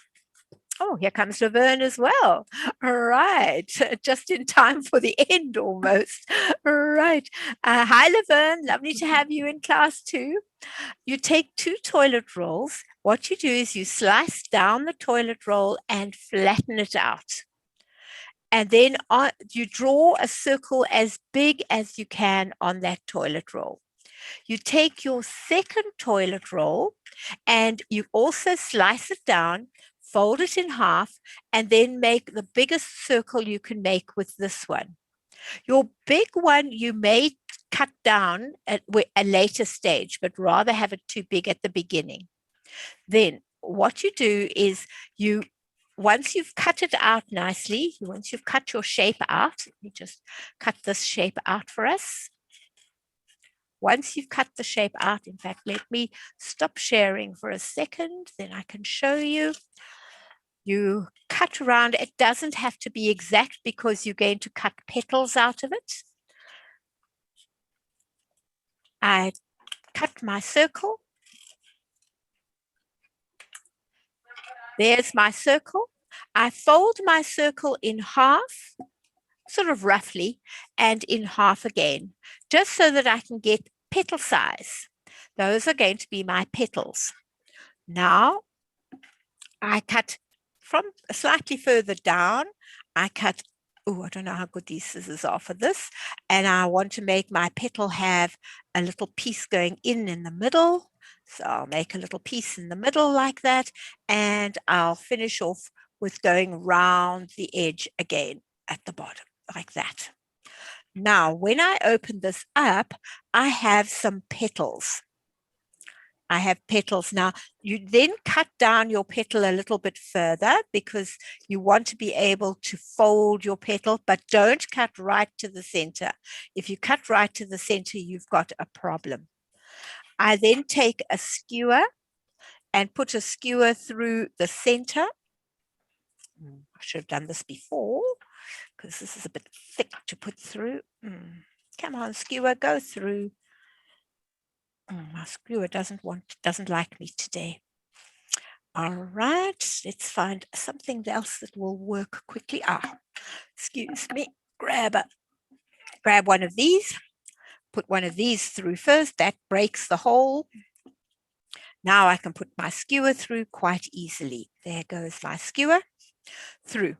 Oh, here comes Laverne as well. All right, just in time for the end almost. All right. Hi, Laverne. Lovely to have you in class too. You take 2 toilet rolls. What you do is you slice down the toilet roll and flatten it out. And then you draw a circle as big as you can on that toilet roll. You take your second toilet roll and you also slice it down, fold it in half, and then make the biggest circle you can make with this one. Your big one you may cut down at a later stage, but rather have it too big at the beginning. Then what you do is once you've cut it out nicely, once you've cut your shape out, let me just cut this shape out for us. Once you've cut the shape out, in fact, let me stop sharing for a second, then I can show you. You cut around, it doesn't have to be exact because you're going to cut petals out of it. I cut my circle. There's my circle. I fold my circle in half, sort of roughly, and in half again, just so that I can get petal size. Those are going to be my petals. Now, I cut from slightly further down. I cut, oh, I don't know how good these scissors are for this. And I want to make my petal have a little piece going in the middle. So I'll make a little piece in the middle like that. And I'll finish off with going round the edge again at the bottom like that. Now, when I open this up, I have some petals. I have petals. Now, you then cut down your petal a little bit further because you want to be able to fold your petal, but don't cut right to the center. If you cut right to the center, you've got a problem. I then take a skewer and put a skewer through the center. I should have done this before because this is a bit thick to put through. Come on, skewer, go through. My skewer doesn't like me today. All right, let's find something else that will work quickly. Excuse me. Grab one of these. Put one of these through first. That breaks the hole. Now I can put my skewer through quite easily. There goes my skewer through.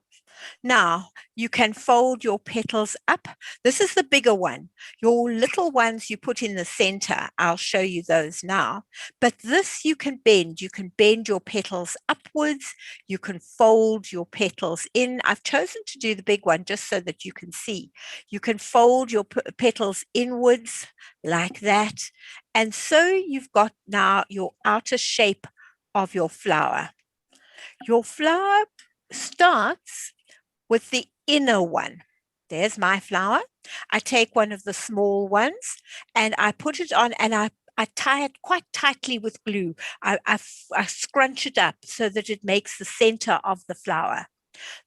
Now you can fold your petals up. This is the bigger one. Your little ones you put in the center. I'll show you those now. But this you can bend. You can bend your petals upwards. You can fold your petals in. I've chosen to do the big one just so that you can see. You can fold your petals inwards like that. And so you've got now your outer shape of your flower. Your flower starts with the inner one. There's my flower. I take one of the small ones and I put it on, and I tie it quite tightly with glue. I scrunch it up so that it makes the center of the flower.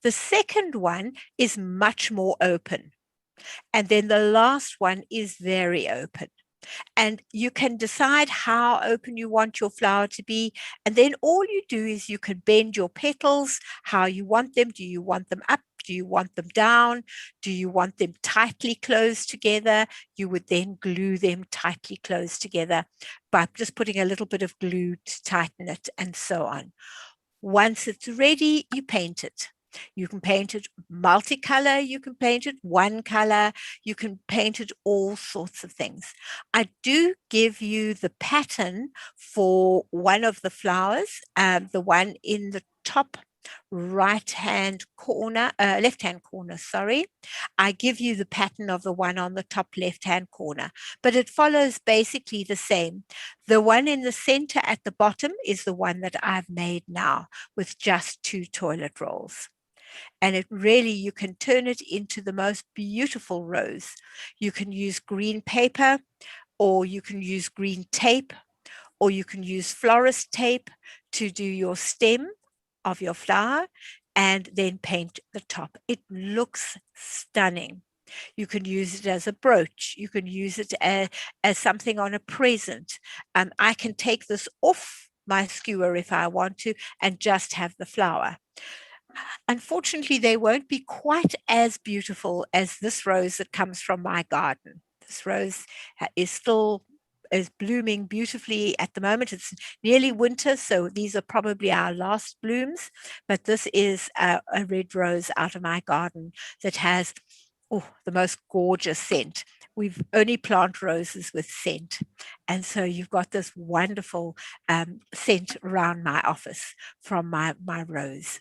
The second one is much more open. And then the last one is very open. And you can decide how open you want your flower to be. And then all you do is you can bend your petals how you want them. Do you want them up? Do you want them down? Do you want them tightly closed together? You would then glue them tightly closed together by just putting a little bit of glue to tighten it, and so on. Once it's ready, you paint it. You can paint it multicolor, you can paint it one color, you can paint it all sorts of things. I do give you the pattern for one of the flowers, the one in the top left-hand corner, sorry. I give you the pattern of the one on the top left-hand corner, but it follows basically the same. The one in the center at the bottom is the one that I've made now with just 2 toilet rolls. And it really, you can turn it into the most beautiful rose. You can use green paper, or you can use green tape, or you can use florist tape to do your stem of your flower and then paint the top. It looks stunning. You can use it as a brooch. You can use it as something on a present. I can take this off my skewer if I want to and just have the flower. Unfortunately, they won't be quite as beautiful as this rose that comes from my garden. This rose is blooming beautifully at the moment. It's nearly winter, so these are probably our last blooms. But this is a red rose out of my garden that has the most gorgeous scent. We've only plant roses with scent. And so you've got this wonderful scent around my office from my rose.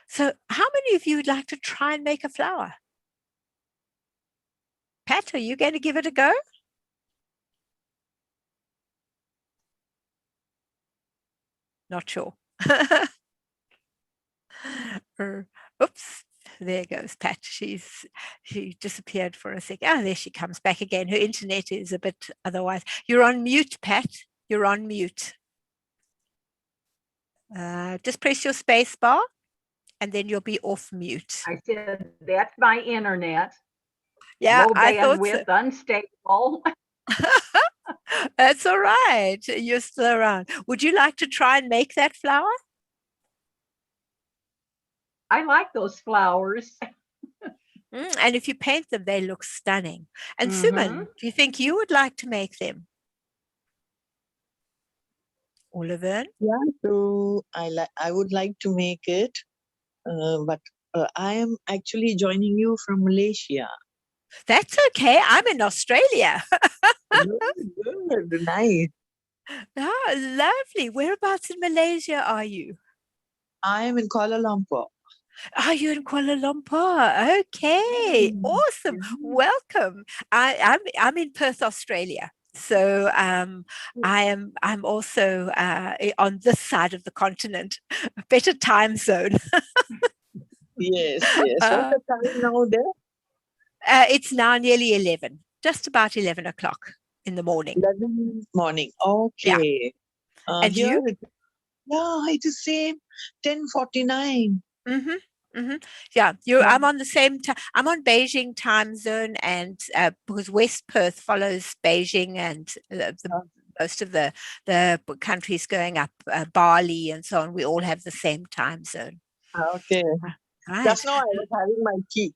So how many of you would like to try and make a flower? Pat, are you going to give it a go? Not sure. Oops, there goes Pat. She disappeared for a second. Oh, there she comes back again. Her internet is a bit otherwise. You're on mute, Pat. You're on mute. Just press your space bar and then you'll be off mute. I said, that's my internet. Yeah, low I thought bandwidth, so. unstable. That's all right. You're still around. Would you like to try and make that flower? I like those flowers. And if you paint them, they look stunning. And Mhm. Suman, do you think you would like to make them? Oliver? Yeah, so I would like to make it, but I am actually joining you from Malaysia. That's okay. I'm in Australia. Good, nice. Lovely. Whereabouts in Malaysia are you? I am in Kuala Lumpur. Are you in Kuala Lumpur? Okay, awesome. Welcome. I'm in Perth, Australia. So I'm also on this side of the continent, a better time zone. Yes. What's the time now there? It's now nearly 11, just about 11 o'clock in the morning. 11 morning. Okay. And here you? it is same. 10:49. Mm-hmm. Yeah, Yeah. I'm on the same time. I'm on Beijing time zone, and because West Perth follows Beijing, and Uh, most of the countries going up, Bali and so on, we all have the same time zone. Okay. Right. Just now I was having my tea.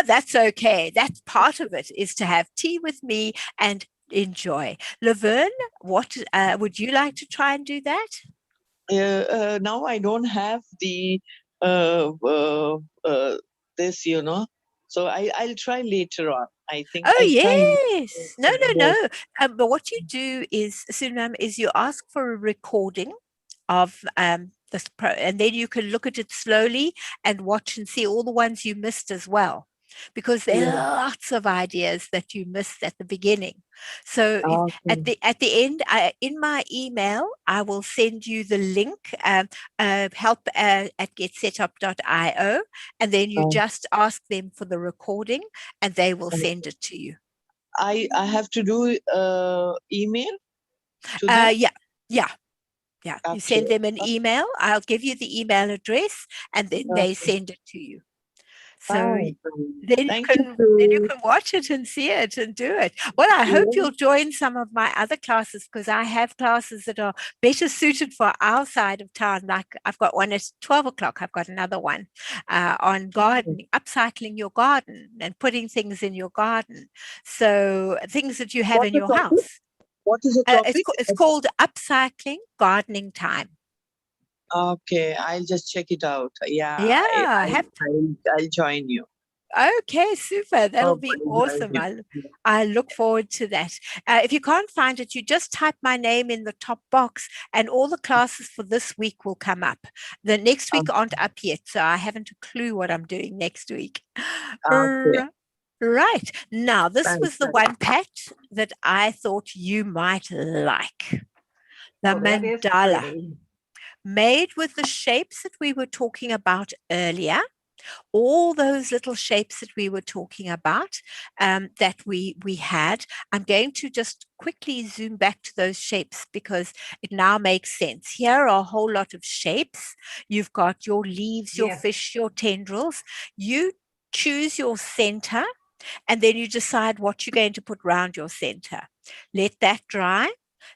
That's okay. That's part of it, is to have tea with me and enjoy. Laverne, what would you like to try and do that? Now I don't have the uh, uh, this, so I'll try later on. I think Oh I'll try. yes. No, no, Yes. no. But what you do is, Sunam, is you ask for a recording of this and then you can look at it slowly and watch and see all the ones you missed as well, because there Yeah. are lots of ideas that you missed at the beginning. So Okay. at the end, in my email, I will send you the link, help at getsetup.io, and then you Uh, just ask them for the recording and they will send it to you. I have to do email to them. Yeah, yeah. Yeah, you send Okay. them an email. I'll give you the email address, and then they Okay. send it to you. So Fine. then Thank you. you can watch it and see it and do it. Well, I hope Yeah. you'll join some of my other classes, because I have classes that are better suited for our side of town. Like I've got one at 12 o'clock. I've got another one on gardening, upcycling your garden and putting things in your garden. So things that you have What's in the your topic? house. What is the topic? It's called Upcycling Gardening Time. Okay, I'll just check it out. Yeah, Yeah, I'll join you. okay, super. That'll Oh, be I'll join awesome. you. I look forward to that. If you can't find it, you just type my name in the top box and all the classes for this week will come up. The next week aren't up yet, so I haven't a clue what I'm doing next week. Okay. Right. Now, this Thanks. was the one, Pat, that I thought you might like. The Oh, that is mandala, pretty. made with the shapes that we were talking about earlier. All those little shapes that we were talking about, that we had. I'm going to just quickly zoom back to those shapes because it now makes sense. Here are a whole lot of shapes. You've got your leaves, your Yes. fish, your tendrils. You choose your center, and then you decide what you're going to put round your center. Let that dry.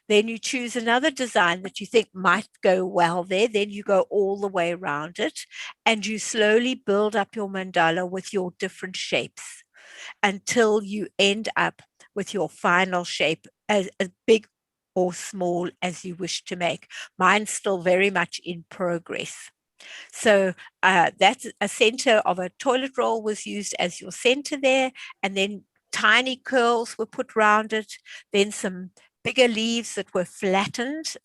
Then you choose another design that you think might go well there. Then you go all the way around it, and you slowly build up your mandala with your different shapes until you end up with your final shape, as big or small as you wish to make. Mine's still very much in progress. So that's a center of a toilet roll was used as your center there, and then tiny curls were put around it, then some bigger leaves that were flattened.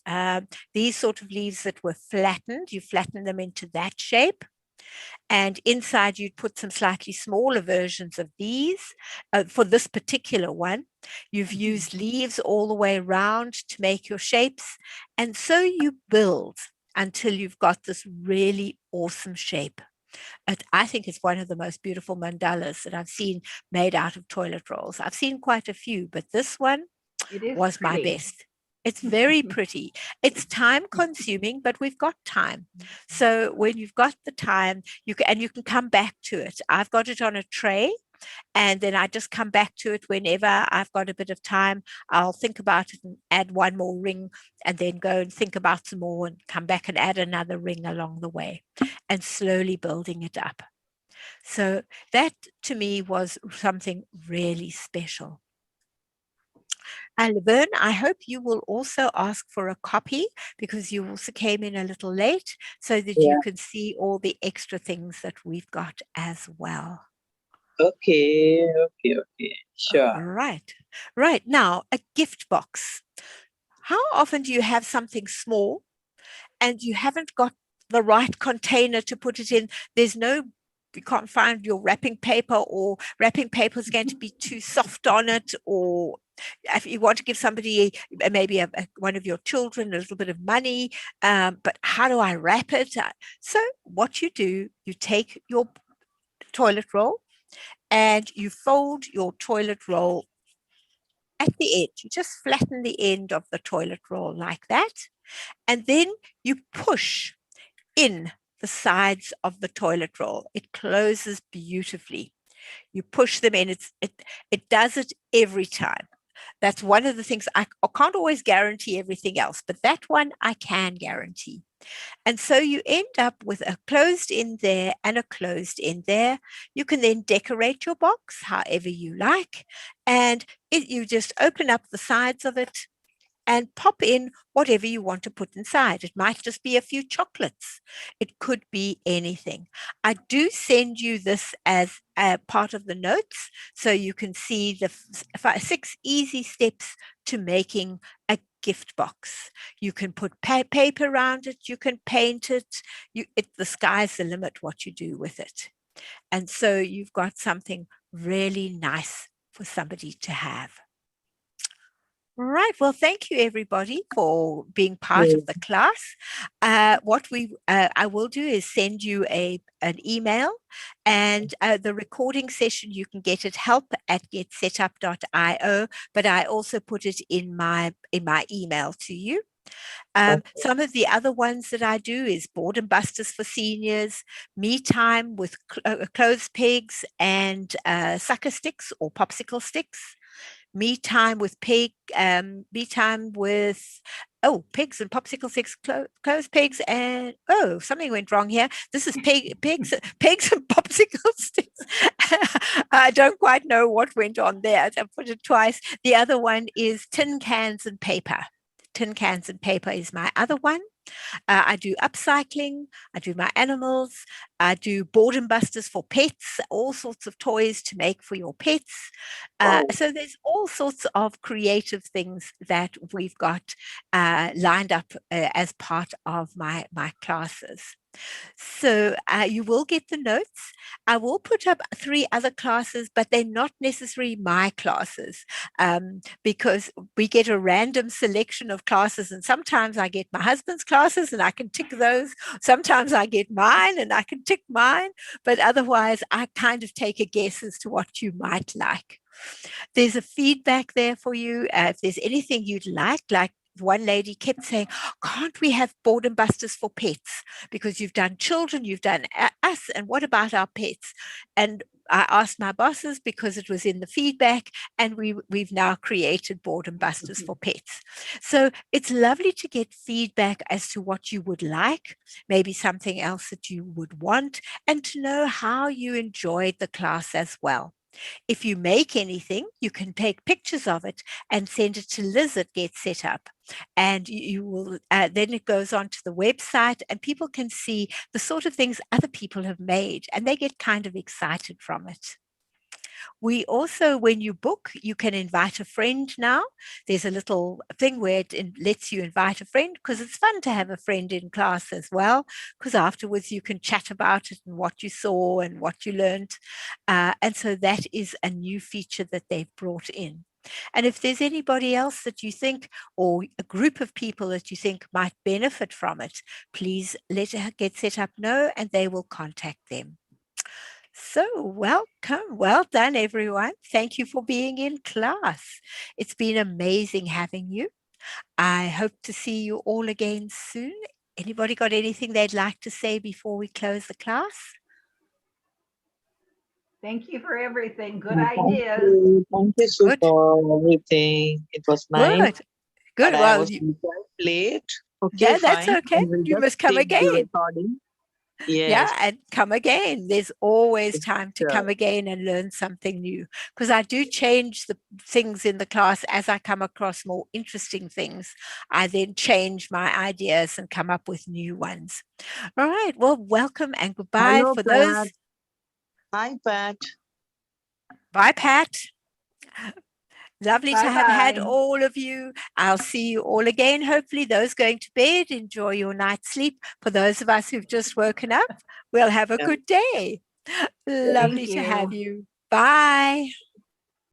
These sort of leaves that were flattened, you flatten them into that shape. And inside you'd put some slightly smaller versions of these. For this particular one, you've used leaves all the way around to make your shapes. And so you build until you've got this really awesome shape. I think it's one of the most beautiful mandalas that I've seen made out of toilet rolls. I've seen quite a few, but this one It is was my pretty. best. It's very pretty. It's time consuming, but we've got time. So when you've got the time, you can come back to it. I've got it on a tray, and then I just come back to it whenever I've got a bit of time. I'll think about it and add one more ring, and then go and think about some more and come back and add another ring along the way, and slowly building it up. So that to me was something really special. And Laverne, I hope you will also ask for a copy, because you also came in a little late, so that you Yeah. can see all the extra things that we've got as well. Okay. Sure. Right. Right. Now, a gift box. How often do you have something small and you haven't got the right container to put it in? You can't find your wrapping paper, or wrapping paper is going to be too soft on it, or if you want to give somebody maybe one of your children a little bit of money, but how do I wrap it? So what you do, you take your toilet roll and you fold your toilet roll at the edge. You just flatten the end of the toilet roll like that, and then you push in the sides of the toilet roll. It closes beautifully. You push them in. It does it every time. That's one of the things. I can't always guarantee everything else, but that one I can guarantee. And so you end up with a closed in there and a closed in there. You can then decorate your box however you like. And you just open up the sides of it and pop in whatever you want to put inside. It might just be a few chocolates. It could be anything. I do send you this as a part of the notes so you can see the 6 easy steps to making a gift box. You can put paper around it. You can paint it. The sky's the limit what you do with it. And so you've got something really nice for somebody to have. Right. Well, thank you everybody for being part of the class. What I will do is send you an email, and the recording session you can get at help@getsetup.io, but I also put it in my email to you. Some of the other ones that I do is Boredom Busters for seniors, Me Time with clothes pegs and sucker sticks or popsicle sticks. Me Time with pegs and popsicle sticks, clothes pegs, and something went wrong here. This is pegs and popsicle sticks. I don't quite know what went on there. I put it twice. The other one is tin cans and paper. Tin cans and paper is my other one. I do upcycling. I do my animals. I do Boredom Busters for pets, all sorts of toys to make for your pets. So there's all sorts of creative things that we've got lined up as part of my classes. So you will get the notes. I will put up 3 other classes, but they're not necessarily my classes because we get a random selection of classes, and sometimes I get my husband's classes and I can tick those. Sometimes I get mine and I can tick mine, but otherwise I kind of take a guess as to what you might like. There's a feedback there for you. If there's anything you'd like one lady kept saying, can't we have Boredom Busters for pets? Because you've done children, you've done us, and what about our pets? And I asked my bosses because it was in the feedback, and we've now created Boredom Busters for pets. So it's lovely to get feedback as to what you would like, maybe something else that you would want, and to know how you enjoyed the class as well. If you make anything, you can take pictures of it and send it to Liz at Get Set Up. And you will then it goes onto the website and people can see the sort of things other people have made, and they get kind of excited from it. We also, when you book, you can invite a friend now. There's a little thing where it lets you invite a friend, because it's fun to have a friend in class as well, because afterwards you can chat about it and what you saw and what you learned. And so that is a new feature that they've brought in. And if there's anybody else that you think, or a group of people that you think might benefit from it, please let Get Set Up know and they will contact them. So welcome. Well done, everyone. Thank you for being in class. It's been amazing having you. I hope to see you all again soon. Anybody got anything they'd like to say before we close the class? Thank you for everything. Good Thank ideas. you. Thank you, Sue, Good. for everything. It was nice. Good. But I Well, was quite late. Okay, yeah, that's fine. okay. I will You just must come take the again. recording. Yeah, Yes. and come again. There's always time to Sure. come again and learn something new, because I do change the things in the class as I come across more interesting things. I then change my ideas and come up with new ones. All right. Well, welcome and goodbye Hello, for Pat. those. Hi, Pat. Bye, Pat. Lovely to have had Bye-bye. all of you. I'll see you all again. Hopefully, those going to bed, enjoy your night's sleep. For those of us who've just woken up, we'll have a Yeah. good day. Lovely to have you. you. Bye.